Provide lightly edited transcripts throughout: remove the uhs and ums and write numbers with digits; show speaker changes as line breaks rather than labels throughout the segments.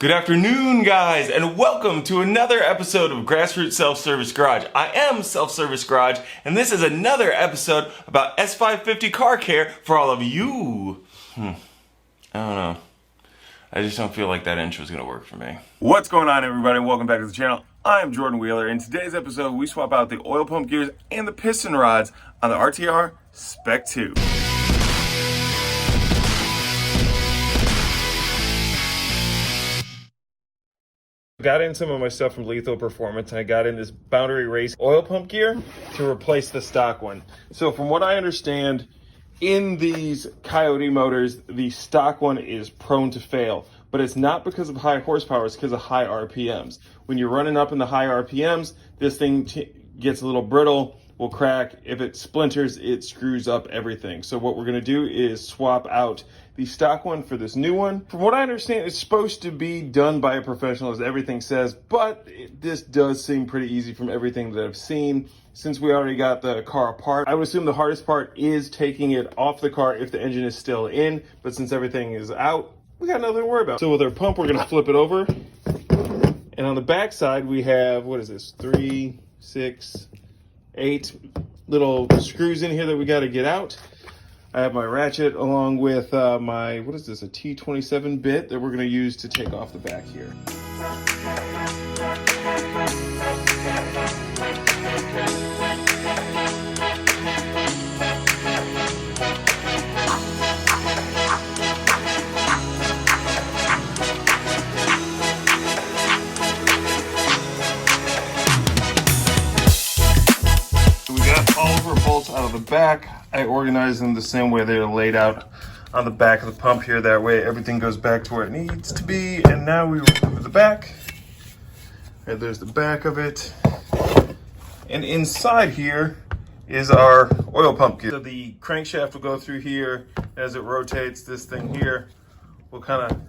Good afternoon, guys, and welcome to another episode of Grassroots Self-Service Garage. I am Self-Service Garage, and this is another episode about S550 car care for all of you. I don't know. I just don't feel like that intro is going to work for me. What's going on, everybody? Welcome back to the channel. I'm Jordan Wheeler. In today's episode, we swap out the oil pump gears and the piston rods on the RTR Spec 2. Got in some of my stuff from Lethal Performance, and I got in this Boundary Race oil pump gear to replace the stock one. So from what I understand, in these Coyote motors, the stock one is prone to fail, but it's not because of high horsepower, it's because of high RPMs. When you're running up in the high RPMs, this thing gets a little brittle, will crack. If it splinters, it screws up everything. So what we're gonna do is swap out the stock one for this new one. From what I understand, it's supposed to be done by a professional, as everything says, but this does seem pretty easy from everything that I've seen. Since we already got the car apart, I would assume the hardest part is taking it off the car if the engine is still in, but since everything is out, we got nothing to worry about. So with our pump, we're gonna flip it over. And on the back side, we have, what is this, 3, 6, 8 little screws in here that we gotta get out. I have my ratchet along with my, what is this, a T27 bit that we're gonna use to take off the back here. We got all of our bolts out of the back. I organized them the same way they're laid out on the back of the pump here. That way everything goes back to where it needs to be. And now we remove the back. Right, there's the back of it. And inside here is our oil pump gear. So the crankshaft will go through here. As it rotates, this thing here will kind of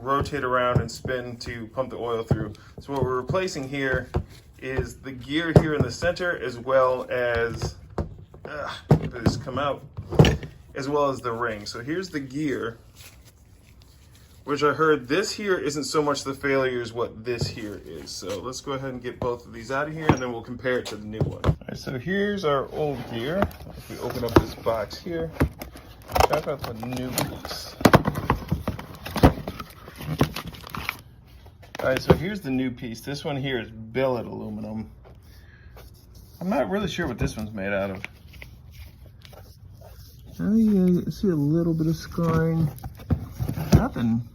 rotate around and spin to pump the oil through. So what we're replacing here is the gear here in the center, as well as if it just come out, as well as the ring. So here's the gear, which I heard this here isn't so much the failure as what this here is. So let's go ahead and get both of these out of here, and then we'll compare it to the new one. All right, so here's our old gear. If we open up this box here, check out the new piece. All right, so here's the new piece. This one here is billet aluminum. I'm not really sure what this one's made out of. I see a little bit of scarring. Nothing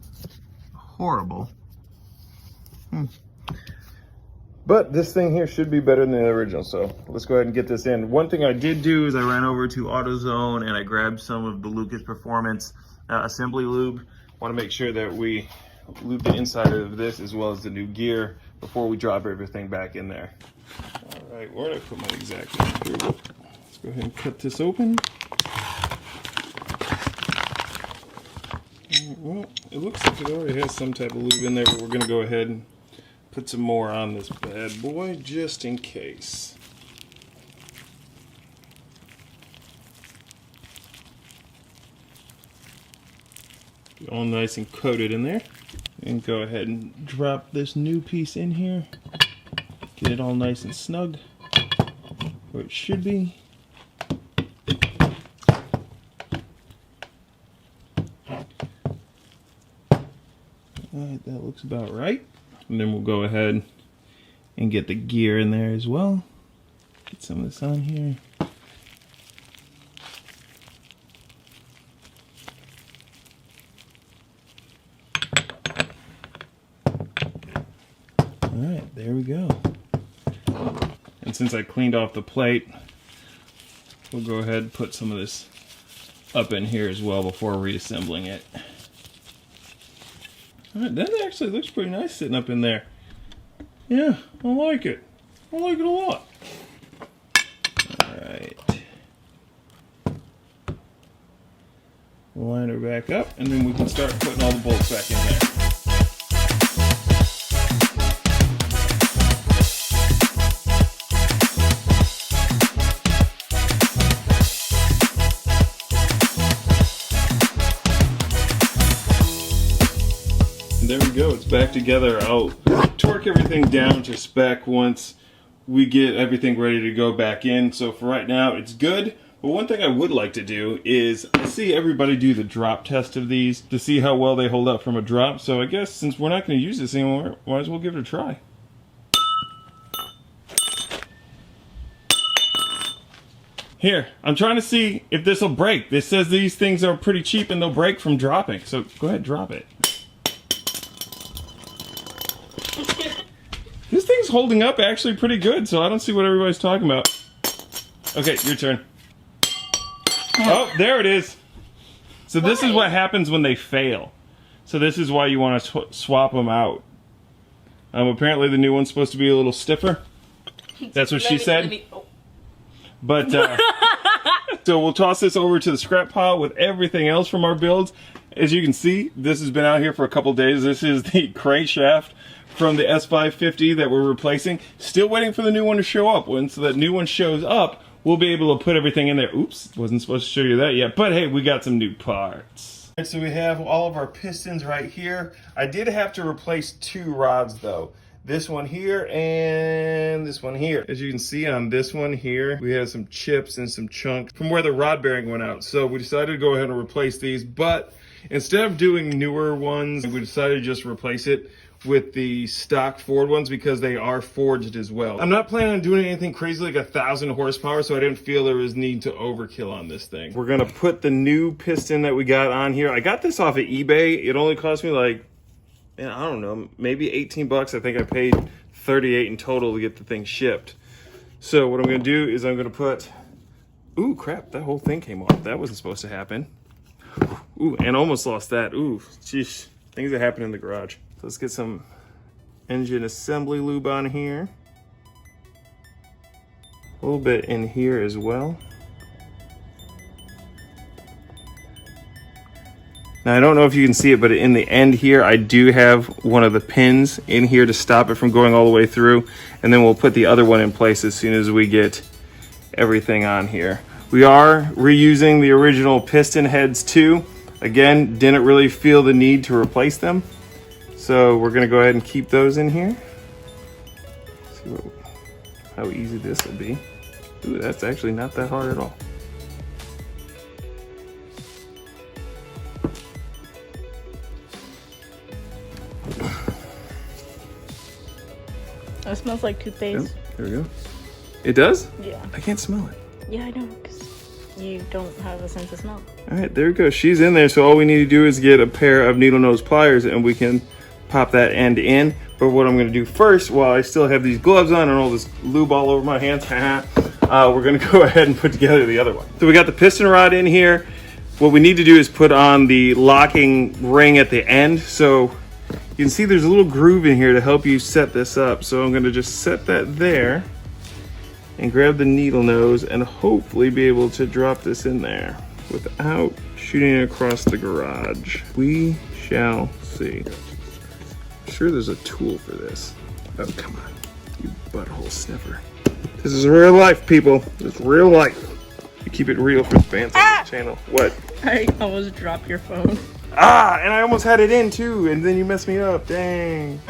horrible. But this thing here should be better than the original, so let's go ahead and get this in. One thing I did do is I ran over to AutoZone and I grabbed some of the Lucas Performance assembly lube. Want to make sure that we lube the inside of this as well as the new gear before we drop everything back in there. All right, where did I put my X-Acto? Here we go. Let's go ahead and cut this open. Well, it looks like it already has some type of lube in there, but we're going to go ahead and put some more on this bad boy just in case. All nice and coated in there. And go ahead and drop this new piece in here. Get it all nice and snug where it should be. Alright, that looks about right. And then we'll go ahead and get the gear in there as well. Get some of this on here. Alright, there we go. And since I cleaned off the plate, we'll go ahead and put some of this up in here as well before reassembling it. Alright, that actually looks pretty nice sitting up in there. Yeah, I like it. I like it a lot. Alright. Line her back up, and then we can start putting all the bolts back in there. There we go. It's back together. I'll torque everything down to spec once we get everything ready to go back in. So for right now, it's good. But one thing I would like to do is see everybody do the drop test of these to see how well they hold up from a drop. So I guess since we're not going to use this anymore, might as well give it a try. Here, I'm trying to see if this will break. This says these things are pretty cheap and they'll break from dropping. So go ahead, drop it. This thing's holding up actually pretty good, so I don't see what everybody's talking about. Okay, your turn. Oh, there it is. So this is what happens when they fail. So this is why you want to swap them out. Apparently the new one's supposed to be a little stiffer. That's what she said. But, so we'll toss this over to the scrap pile with everything else from our builds. As you can see, this has been out here for a couple days. This is the crankshaft from the S550 that we're replacing. Still waiting for the new one to show up. Once the new one shows up, we'll be able to put everything in there. Oops, wasn't supposed to show you that yet. But hey, we got some new parts. All right, so we have all of our pistons right here. I did have to replace 2 rods though. This one here and this one here. As you can see on this one here, we have some chips and some chunks from where the rod bearing went out. So we decided to go ahead and replace these, but instead of doing newer ones, we decided to just replace it with the stock Ford ones because they are forged as well. I'm not planning on doing anything crazy like 1,000 horsepower, so I didn't feel there was need to overkill on this thing. We're gonna put the new piston that we got on here. I got this off of eBay. It only cost me like, I don't know, maybe 18 bucks. I think I paid 38 in total to get the thing shipped. So what I'm gonna do is I'm gonna put, ooh, crap, that whole thing came off. That wasn't supposed to happen. Ooh, and almost lost that. Ooh, jeez, things that happen in the garage. So let's get some engine assembly lube on here. A little bit in here as well. Now I don't know if you can see it, but in the end here, I do have one of the pins in here to stop it from going all the way through. And then we'll put the other one in place as soon as we get everything on here. We are reusing the original piston heads too. Again, didn't really feel the need to replace them. So we're gonna go ahead and keep those in here. See how easy this will be. Ooh, that's actually not that hard at all.
It smells like toothpaste.
Yep, there we go. It does?
Yeah.
I can't smell it.
Yeah, I know, because you don't have a sense of smell.
All right, there we go. She's in there, so all we need to do is get a pair of needle nose pliers and we can pop that end in. But what I'm gonna do first, while I still have these gloves on and all this lube all over my hands, we're gonna go ahead and put together the other one. So we got the piston rod in here. What we need to do is put on the locking ring at the end. So you can see there's a little groove in here to help you set this up. So I'm gonna just set that there and grab the needle nose and hopefully be able to drop this in there without shooting it across the garage. We shall see. I'm sure there's a tool for this. Oh, come on, you butthole sniffer. This is real life, people. It's real life. We keep it real for the fans on this channel. What?
I almost dropped your phone.
Ah, and I almost had it in too, and then you messed me up. Dang.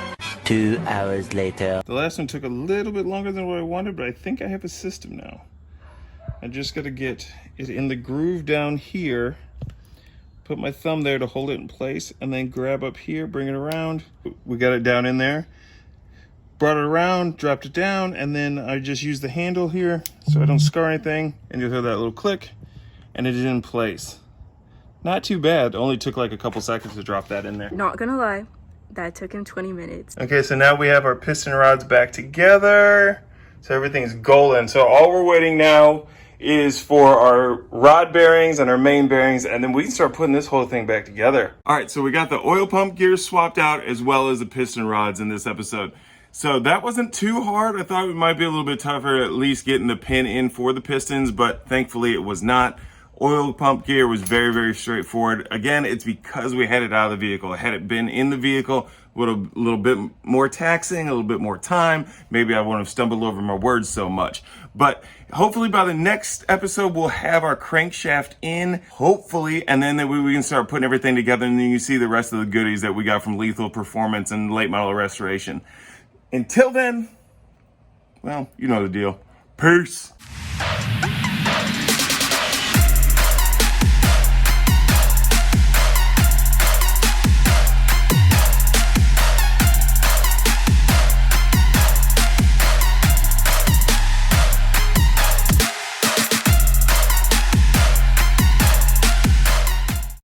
2 hours later.
The last one took a little bit longer than what I wanted, but I think I have a system now. I just gotta get it in the groove down here, put my thumb there to hold it in place, and then grab up here, bring it around. We got it down in there. Brought it around, dropped it down, and then I just use the handle here so I don't scar anything, and you'll hear that little click, and it is in place. Not too bad. It only took like a couple seconds to drop that in there.
Not gonna lie, that took him 20 minutes.
Okay, so now we have our piston rods back together. So everything's golden. So all we're waiting now is for our rod bearings and our main bearings, and then we can start putting this whole thing back together. All right, so we got the oil pump gears swapped out as well as the piston rods in this episode. So that wasn't too hard. I thought it might be a little bit tougher, at least getting the pin in for the pistons, but thankfully it was not. Oil pump gear was very, very straightforward. Again, it's because we had it out of the vehicle. Had it been in the vehicle, would have a little bit more taxing, a little bit more time. Maybe I wouldn't have stumbled over my words so much. But hopefully by the next episode, we'll have our crankshaft in, hopefully, and then we can start putting everything together, and then you see the rest of the goodies that we got from Lethal Performance and late model restoration. Until then, well, you know the deal. Peace.